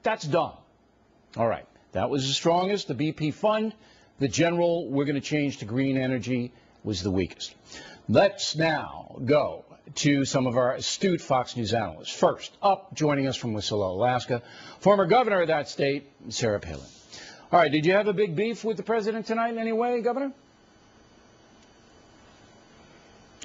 that's done. All right. That was the strongest, the BP fund. The general, we're going to change to green energy, was the weakest. Let's now go to some of our astute Fox News analysts. First up, joining us from Wasilla, Alaska, former governor of that state, Sarah Palin. All right, did you have a big beef with the president tonight in any way, Governor?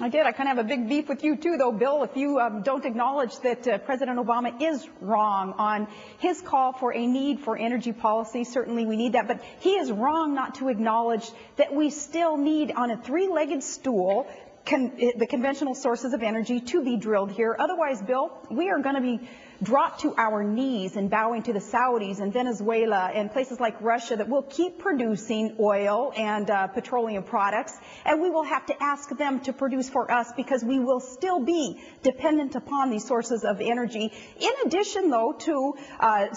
I did. I kind of have a big beef with you, too, though, Bill, if you don't acknowledge that President Obama is wrong on his call for a need for energy policy. Certainly we need that. But he is wrong not to acknowledge that we still need, on a three-legged stool, the conventional sources of energy to be drilled here. Otherwise, Bill, we are going to be dropped to our knees and bowing to the Saudis and Venezuela and places like Russia that will keep producing oil and petroleum products, and we will have to ask them to produce for us because we will still be dependent upon these sources of energy. In addition, though, to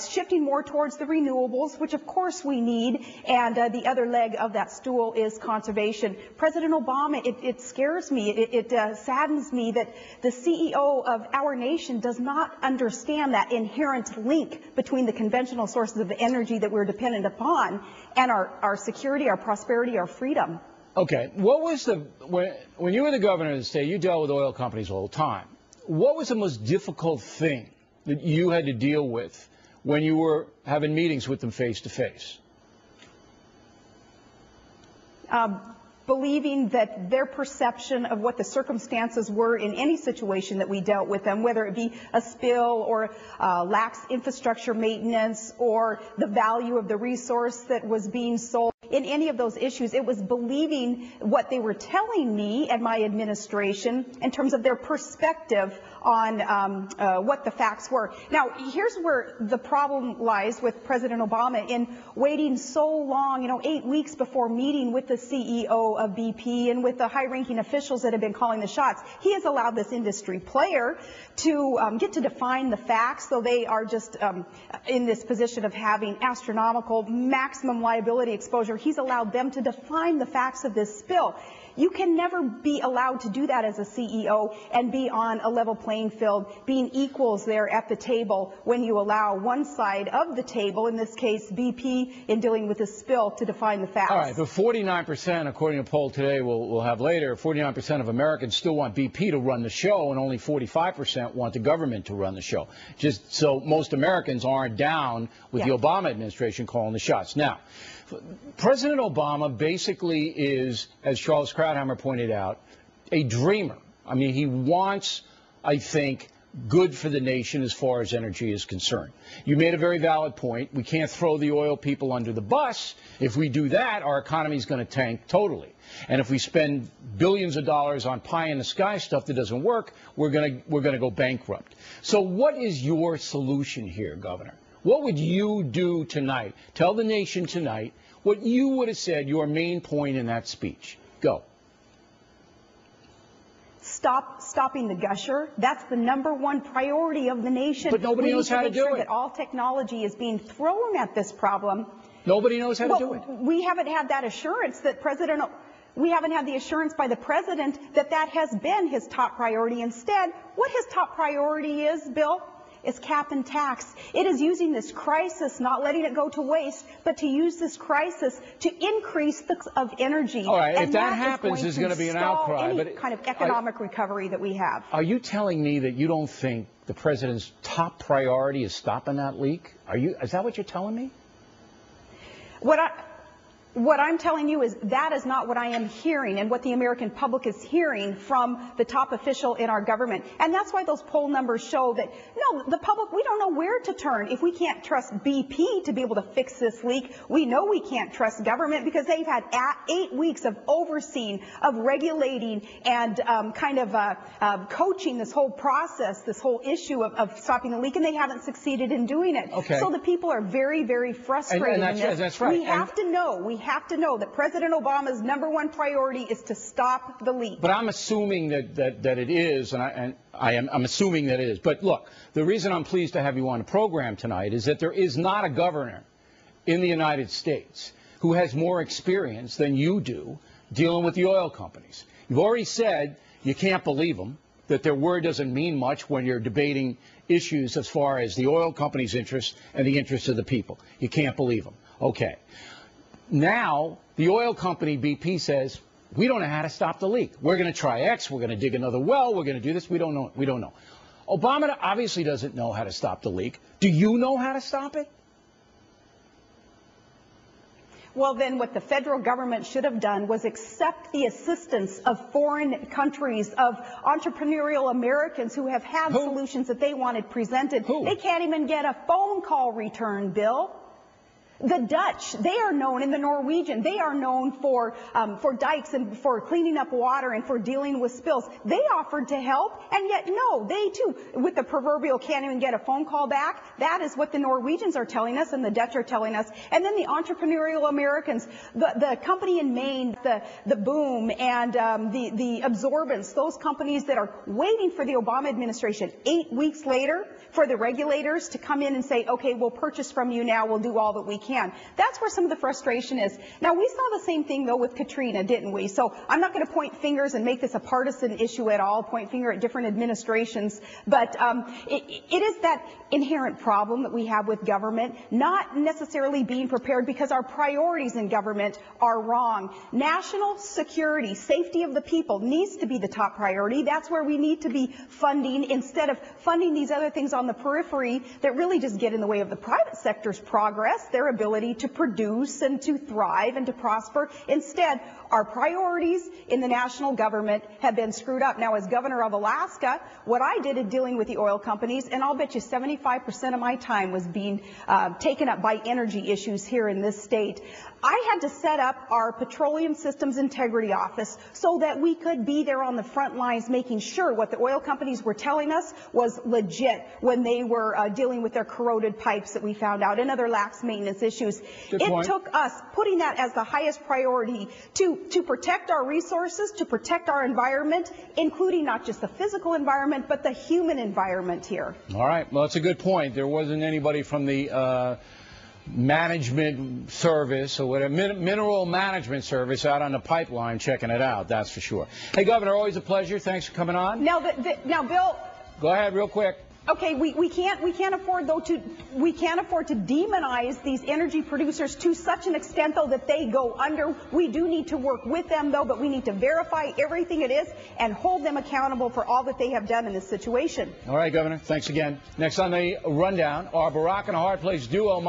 shifting more towards the renewables, which of course we need, and the other leg of that stool is conservation. President Obama, it scares me, it saddens me that the CEO of our nation does not understand that inherent link between the conventional sources of energy that we're dependent upon and our security, our prosperity, our freedom. Okay. What was when you were the governor of the state, you dealt with oil companies all the time. What was the most difficult thing that you had to deal with when you were having meetings with them face to face? Believing that their perception of what the circumstances were in any situation that we dealt with them, whether it be a spill or lax infrastructure maintenance or the value of the resource that was being sold, in any of those issues, it was believing what they were telling me and my administration in terms of their perspective on what the facts were. Now, here's where the problem lies with President Obama in waiting so long, 8 weeks before meeting with the CEO of BP and with the high-ranking officials that have been calling the shots. He has allowed this industry player to get to define the facts, so they are just in this position of having astronomical maximum liability exposure. He's allowed them to define the facts of this spill. You can never be allowed to do that as a CEO and be on a level playing field, being equals there at the table when you allow one side of the table, in this case BP, in dealing with the spill, to define the facts. All right, but 49%, according to a poll today we'll have later, 49% of Americans still want BP to run the show, and only 45% want the government to run the show. Just so most Americans aren't down with the Obama administration calling the shots. Now, President Obama basically is, as Charles Krauthammer pointed out, a dreamer. I mean, he wants, I think, good for the nation as far as energy is concerned. You made a very valid point. We can't throw the oil people under the bus. If we do that, our economy is going to tank totally. And if we spend billions of dollars on pie-in-the-sky stuff that doesn't work, we're going to go bankrupt. So what is your solution here, Governor? What would you do tonight? Tell the nation tonight what you would have said your main point in that speech. Go. Stopping the gusher. That's the #1 priority of the nation. But nobody knows how to do it. That all technology is being thrown at this problem. Nobody knows how to do it. We haven't had that assurance that we haven't had the assurance by the president that that has been his top priority. Instead, what his top priority is, Bill, is cap and tax. It is using this crisis, not letting it go to waste, but to use this crisis to increase the cost of energy. All right, and if that happens, there's going to be an outcry. Any kind of economic recovery that we have. Are you telling me that you don't think the president's top priority is stopping that leak? Is that what you're telling me? What I'm telling you is that is not what I am hearing and what the American public is hearing from the top official in our government. And that's why those poll numbers show that, no, the public, we don't know where to turn. If we can't trust BP to be able to fix this leak, we know we can't trust government because they've had 8 weeks of overseeing, of regulating, and coaching this whole process, this whole issue of stopping the leak, and they haven't succeeded in doing it. Okay. So the people are very, very frustrated. And that's right. We have to know that President Obama's #1 priority is to stop the leak. But I'm assuming that it is, I'm assuming that it is. But look, the reason I'm pleased to have you on the program tonight is that there is not a governor in the United States who has more experience than you do dealing with the oil companies. You've already said you can't believe them, that their word doesn't mean much when you're debating issues as far as the oil company's interests and the interests of the people. You can't believe them. Okay. Now, the oil company, BP, says, we don't know how to stop the leak. We're going to try X. We're going to dig another well. We're going to do this. We don't know. We don't know. Obama obviously doesn't know how to stop the leak. Do you know how to stop it? Well, then what the federal government should have done was accept the assistance of foreign countries, of entrepreneurial Americans who have had solutions that they wanted presented. They can't even get a phone call returned, Bill. The Dutch, they are known, and the Norwegian, they are known for dikes and for cleaning up water and for dealing with spills. They offered to help, and yet no, they too, with the proverbial can't even get a phone call back. That is what the Norwegians are telling us and the Dutch are telling us. And then the entrepreneurial Americans, the company in Maine, the Boom and the Absorbents, those companies that are waiting for the Obama administration 8 weeks later for the regulators to come in and say, okay, we'll purchase from you now, we'll do all that we can. That's where some of the frustration is. Now, we saw the same thing, though, with Katrina, didn't we? So I'm not going to point fingers and make this a partisan issue at all, point finger at different administrations. But it is that inherent problem that we have with government, not necessarily being prepared because our priorities in government are wrong. National security, safety of the people needs to be the top priority. That's where we need to be funding instead of funding these other things on the periphery that really just get in the way of the private sector's progress, their ability to produce and to thrive and to prosper. Instead, our priorities in the national government have been screwed up. Now, as governor of Alaska, what I did in dealing with the oil companies, and I'll bet you 75% of my time was being taken up by energy issues here in this state. I had to set up our Petroleum Systems Integrity Office so that we could be there on the front lines making sure what the oil companies were telling us was legit when they were dealing with their corroded pipes that we found out and other lax maintenance issues. It took us putting that as the highest priority to protect our resources, to protect our environment, including not just the physical environment, but the human environment here. All right. Well, that's a good point. There wasn't anybody from the management service or whatever, mineral management service out on the pipeline checking it out, that's for sure. Hey, Governor, always a pleasure. Thanks for coming on. Now, Bill. Go ahead, real quick. Okay, we can't afford though to demonize these energy producers to such an extent though that they go under. We do need to work with them though, but we need to verify everything it is and hold them accountable for all that they have done in this situation. All right, Governor. Thanks again. Next on the rundown, our Barack and a Hard Place duo.